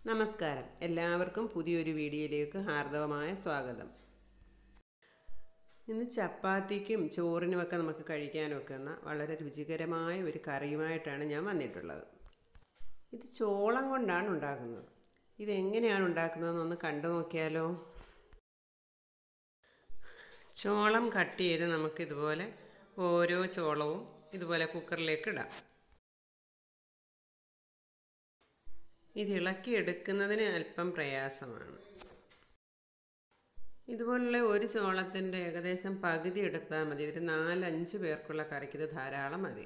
നമസ്കാരം, എല്ലാവർക്കും പുതിയൊരു വീഡിയോയിലേക്ക് ഹാർദവമായ സ്വാഗതം. ഇന്ന് ചപ്പാത്തിക്കും ചോറിനുമൊക്കെ നമുക്ക് കഴിക്കാനൊക്കുന്ന വളരെ രുചികരമായ ഒരു കറിയുമായിട്ടാണ് ഞാൻ വന്നിട്ടുള്ളത്. ഇത് ചോളം കൊണ്ടാണ് ഉണ്ടാക്കുന്നത്. ഇതെങ്ങനെയാണ് ഉണ്ടാക്കുന്നതെന്നൊന്ന് കണ്ടു നോക്കിയാലോ. ചോളം കട്ട് ചെയ്ത് നമുക്കിതുപോലെ ഓരോ ചോളവും ഇതുപോലെ കുക്കറിലേക്ക് ഇടാം. ഇത് ഇളക്കിയെടുക്കുന്നതിന് അല്പം പ്രയാസമാണ്. ഇതുപോലുള്ള ഒരു ചോളത്തിൻ്റെ ഏകദേശം പകുതി എടുത്താൽ മതി. ഒരു 4-5 പേർക്കുള്ള കറിക്ക് ഇത് ധാരാളം മതി.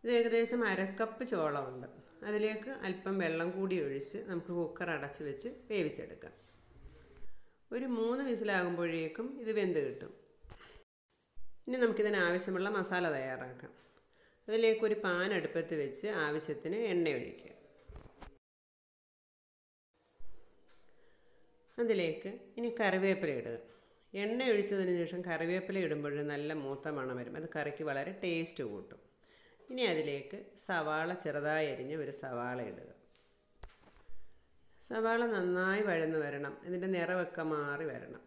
ഇത് ഏകദേശം 1/2 കപ്പ് ചോളമുണ്ട്. അതിലേക്ക് അല്പം വെള്ളം കൂടി ഒഴിച്ച് നമുക്ക് കുക്കർ അടച്ച് വെച്ച് വേവിച്ചെടുക്കാം. ഒരു 3 വിസിലാകുമ്പോഴേക്കും ഇത് വെന്ത് കിട്ടും. ഇനി നമുക്കിതിന് ആവശ്യമുള്ള മസാല തയ്യാറാക്കാം. അതിലേക്കൊരു പാൻ അടുപ്പത്ത് വെച്ച് ആവശ്യത്തിന് എണ്ണ ഒഴിക്കുക. അതിലേക്ക് ഇനി കറിവേപ്പില ഇടുക. എണ്ണ ഒഴിച്ചതിന് ശേഷം കറിവേപ്പില ഇടുമ്പോൾ നല്ല മൂത്ത മണം വരും. അത് കറിക്ക് വളരെ ടേസ്റ്റ് കൂട്ടും. ഇനി അതിലേക്ക് സവാള ചെറുതായി അരിഞ്ഞ് ഒരു സവാള ഇടുക. സവാള നന്നായി വഴന്ന് വരണം. ഇതിൻ്റെ നിറമൊക്കെ മാറി വരണം.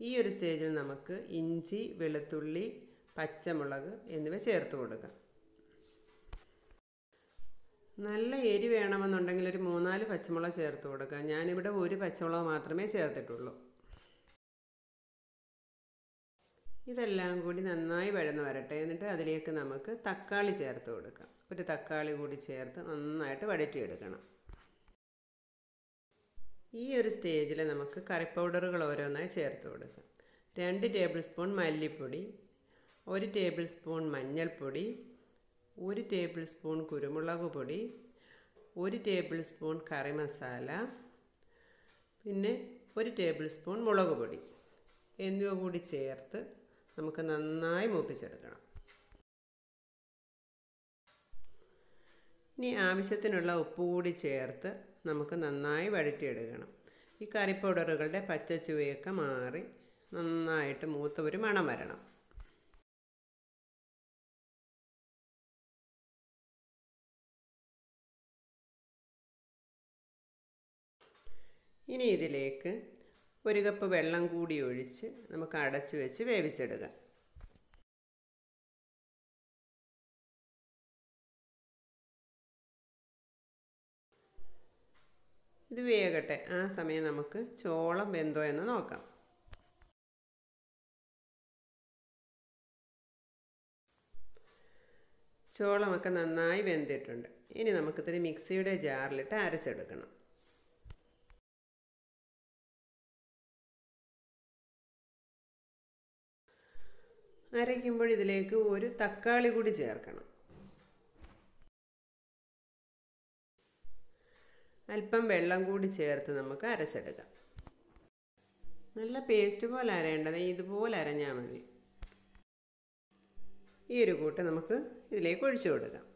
ഈ ഒരു സ്റ്റേജിൽ നമുക്ക് ഇഞ്ചി, വെളുത്തുള്ളി, പച്ചമുളക് എന്നിവ ചേർത്ത് കൊടുക്കാം. നല്ല എരി വേണമെന്നുണ്ടെങ്കിൽ ഒരു 3-4 പച്ചമുളക് ചേർത്ത് കൊടുക്കുക. ഞാനിവിടെ ഒരു പച്ചമുളക് മാത്രമേ ചേർത്തിട്ടുള്ളൂ. ഇതെല്ലാം കൂടി നന്നായി വഴന്ന് വരട്ടെ. എന്നിട്ട് അതിലേക്ക് നമുക്ക് തക്കാളി ചേർത്ത് കൊടുക്കാം. ഒരു തക്കാളി കൂടി ചേർത്ത് നന്നായിട്ട് വഴറ്റിയെടുക്കണം. ഈ ഒരു സ്റ്റേജിൽ നമുക്ക് കറി പൗഡറുകൾ ഓരോന്നായി ചേർത്ത് കൊടുക്കാം. 2 ടേബിൾ സ്പൂൺ മല്ലിപ്പൊടി, 1 ടേബിൾ സ്പൂൺ മഞ്ഞൾപ്പൊടി, 1 ടേബിൾ സ്പൂൺ കുരുമുളക് പൊടി, 1 ടേബിൾ സ്പൂൺ കറി മസാല, പിന്നെ 1 ടേബിൾ സ്പൂൺ മുളക് പൊടി എന്നിവ കൂടി ചേർത്ത് നമുക്ക് നന്നായി മൂപ്പിച്ചെടുക്കണം. ഇനി ആവശ്യത്തിനുള്ള ഉപ്പ് കൂടി ചേർത്ത് നമുക്ക് നന്നായി വഴറ്റിയെടുക്കണം. ഈ കറി പൗഡറുകളുടെ പച്ചച്ചുവയൊക്കെ മാറി നന്നായിട്ട് മൂത്ത ഒരു മണം വരണം. ഇനി ഇതിലേക്ക് 1 കപ്പ് വെള്ളം കൂടി ഒഴിച്ച് നമുക്ക് അടച്ചു വെച്ച് വേവിച്ചെടുക്കാം. ഇത് വേകട്ടെ. ആ സമയം നമുക്ക് ചോളം വെന്തോ എന്ന് നോക്കാം. ചോളമൊക്കെ നന്നായി വെന്തിട്ടുണ്ട്. ഇനി നമുക്കിതൊരു മിക്സിയുടെ ജാറിലിട്ട് അരച്ചെടുക്കണം. അരയ്ക്കുമ്പോൾ ഇതിലേക്ക് ഒരു തക്കാളി കൂടി ചേർക്കണം. അല്പം വെള്ളം കൂടി ചേർത്ത് നമുക്ക് അരച്ചെടുക്കാം. നല്ല പേസ്റ്റ് പോലെ അരയേണ്ടത്, ഇതുപോലെ അരഞ്ഞാൽ മതി. ഈ ഒരു കൂട്ട് നമുക്ക് ഇതിലേക്ക് ഒഴിച്ചു കൊടുക്കാം.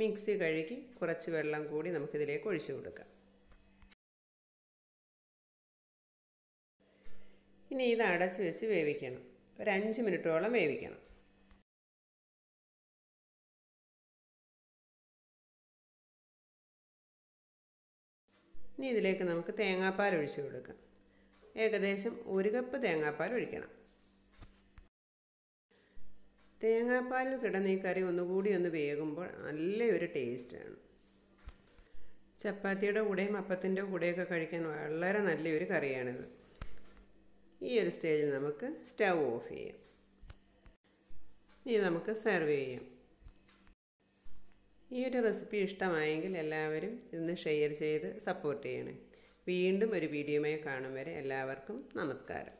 മിക്സി കഴുകി കുറച്ച് വെള്ളം കൂടി നമുക്കിതിലേക്ക് ഒഴിച്ചു കൊടുക്കാം. ഇനി ഇത് അടച്ച് വെച്ച് വേവിക്കണം. ഒരു 5 മിനിറ്റോളം വേവിക്കണം. ഇനി ഇതിലേക്ക് നമുക്ക് തേങ്ങാപ്പാൽ ഒഴിച്ചു കൊടുക്കാം. ഏകദേശം 1 കപ്പ് തേങ്ങാപ്പാൽ ഒഴിക്കണം. തേങ്ങാപ്പാലിൽ കിടന്ന ഈ കറി ഒന്നുകൂടി ഒന്ന് വേകുമ്പോൾ നല്ലൊരു ടേസ്റ്റാണ്. ചപ്പാത്തിയുടെ കൂടെയും അപ്പത്തിൻ്റെ കൂടെയൊക്കെ കഴിക്കാൻ വളരെ നല്ലൊരു കറിയാണിത്. ഈ ഒരു സ്റ്റേജിൽ നമുക്ക് സ്റ്റൗ ഓഫ് ചെയ്യാം. ഇനി നമുക്ക് സെർവ് ചെയ്യാം. ഈ ഒരു റെസിപ്പി ഇഷ്ടമായെങ്കിൽ എല്ലാവരും ഇന്ന് ഷെയർ ചെയ്ത് സപ്പോർട്ട് ചെയ്യണേ. വീണ്ടും ഒരു വീഡിയോയുമായി കാണും വരെ എല്ലാവർക്കും നമസ്കാരം.